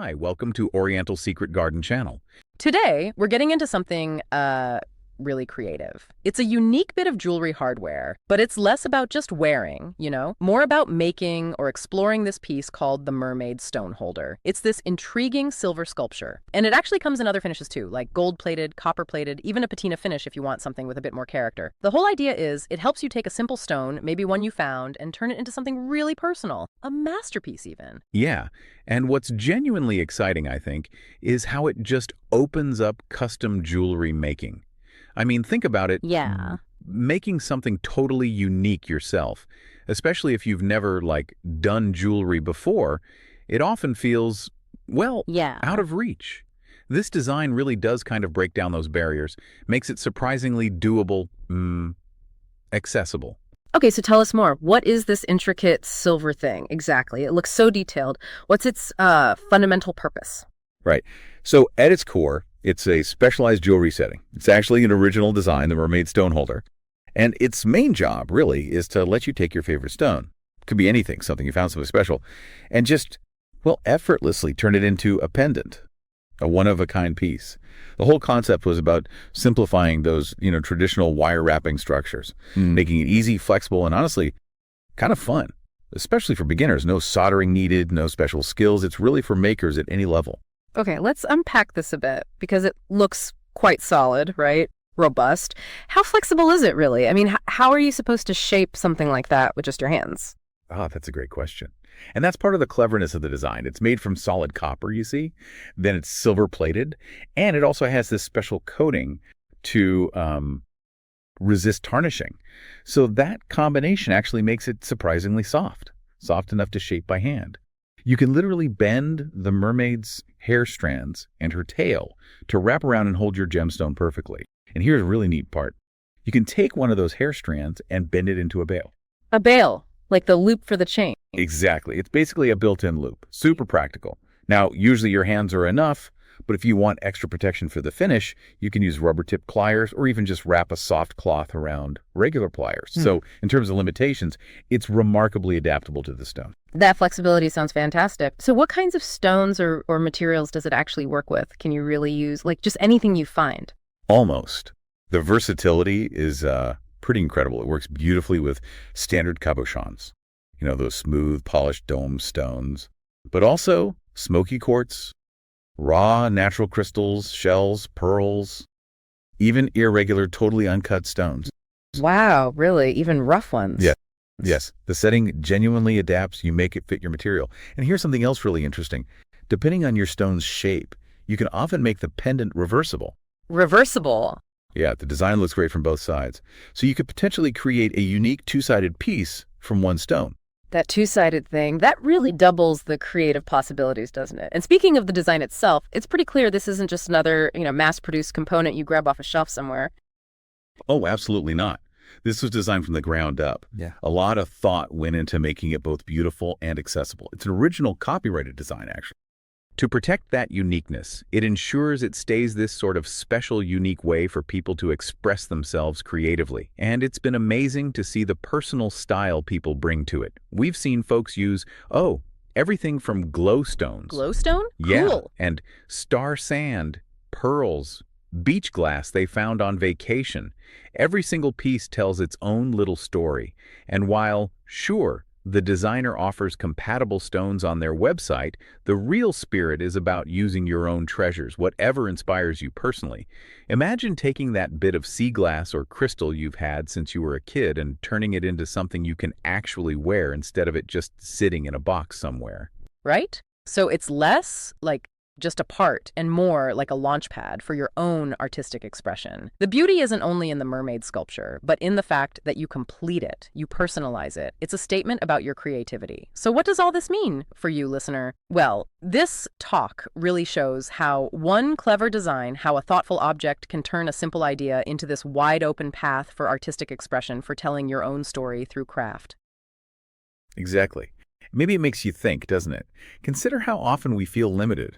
Hi, welcome to Oriental Secret Garden Channel. Today, we're getting into something really creative. It's a unique bit of jewelry hardware, but it's less about just wearing, more about making or exploring this piece called the Mermaid Stone Holder. It's this intriguing silver sculpture. And it actually comes in other finishes too, like gold-plated, copper-plated, even a patina finish if you want something with a bit more character. The whole idea is it helps you take a simple stone, maybe one you found, and turn it into something really personal, a masterpiece even. Yeah, and what's genuinely exciting, I think, is how it just opens up custom jewelry making. I mean, think about it, Yeah. making something totally unique yourself, especially if you've never, done jewelry before, it often feels, well, Yeah. out of reach. This design really does kind of break down those barriers, makes it surprisingly doable, accessible. Okay, so tell us more. What is this intricate silver thing exactly? It looks so detailed. What's its fundamental purpose? Right. So at its core, it's a specialized jewelry setting. It's actually an original design, the Mermaid Stone Holder. And its main job, really, is to let you take your favorite stone. It could be anything, something you found something special, and just, well, effortlessly turn it into a pendant, a one-of-a-kind piece. The whole concept was about simplifying those, traditional wire wrapping structures, making it easy, flexible, and honestly, kind of fun, especially for beginners. No soldering needed, no special skills. It's really for makers at any level. Okay, let's unpack this a bit because it looks quite solid, right? Robust. How flexible is it really? I mean, how are you supposed to shape something like that with just your hands? Ah, that's a great question. And that's part of the cleverness of the design. It's made from solid copper, you see. Then it's silver plated. And it also has this special coating to resist tarnishing. So that combination actually makes it surprisingly soft enough to shape by hand. You can literally bend the mermaid's hair strands and her tail to wrap around and hold your gemstone perfectly. And here's a really neat part. You can take one of those hair strands and bend it into a bail. A bail, like the loop for the chain. Exactly. It's basically a built-in loop. Super practical. Now, usually your hands are enough, but if you want extra protection for the finish, you can use rubber-tipped pliers or even just wrap a soft cloth around regular pliers. So in terms of limitations, it's remarkably adaptable to the stone. That flexibility sounds fantastic. So what kinds of stones or materials does it actually work with? Can you really use, just anything you find? Almost. The versatility is pretty incredible. It works beautifully with standard cabochons, those smooth, polished dome stones, but also smoky quartz, raw natural crystals, shells, pearls, even irregular, totally uncut stones. Wow, really? Even rough ones? Yeah. Yes. The setting genuinely adapts. You make it fit your material. And here's something else really interesting. Depending on your stone's shape, you can often make the pendant reversible. Reversible? Yeah, the design looks great from both sides. So you could potentially create a unique two-sided piece from one stone. That two-sided thing, that really doubles the creative possibilities, doesn't it? And speaking of the design itself, it's pretty clear this isn't just another, mass-produced component you grab off a shelf somewhere. Oh, absolutely not. This was designed from the ground up. Yeah. A lot of thought went into making it both beautiful and accessible. It's an original copyrighted design, actually. To protect that uniqueness, it ensures it stays this sort of special, unique way for people to express themselves creatively. And it's been amazing to see the personal style people bring to it. We've seen folks use, everything from glowstones. Glowstone? Yeah, Cool. and star sand, pearls, beach glass they found on vacation. Every single piece tells its own little story. And while, sure, the designer offers compatible stones on their website, the real spirit is about using your own treasures, whatever inspires you personally. Imagine taking that bit of sea glass or crystal you've had since you were a kid and turning it into something you can actually wear instead of it just sitting in a box somewhere. Right? So it's less like just a part and more like a launch pad for your own artistic expression. The beauty isn't only in the mermaid sculpture, but in the fact that you complete it, you personalize it. It's a statement about your creativity. So what does all this mean for you, listener? Well, this talk really shows how one clever design, how a thoughtful object can turn a simple idea into this wide open path for artistic expression, for telling your own story through craft. Exactly. Maybe it makes you think, doesn't it? Consider how often we feel limited.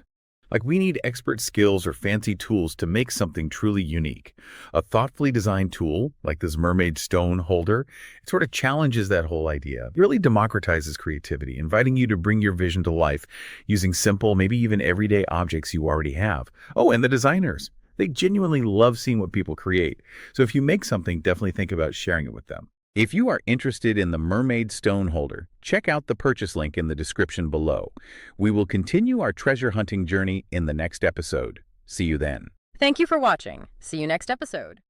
Like, we need expert skills or fancy tools to make something truly unique. A thoughtfully designed tool, like this Mermaid Stone Holder, it sort of challenges that whole idea. It really democratizes creativity, inviting you to bring your vision to life using simple, maybe even everyday objects you already have. Oh, and the designers. They genuinely love seeing what people create. So if you make something, definitely think about sharing it with them. If you are interested in the Mermaid Stone Holder, check out the purchase link in the description below. We will continue our treasure hunting journey in the next episode. See you then. Thank you for watching. See you next episode.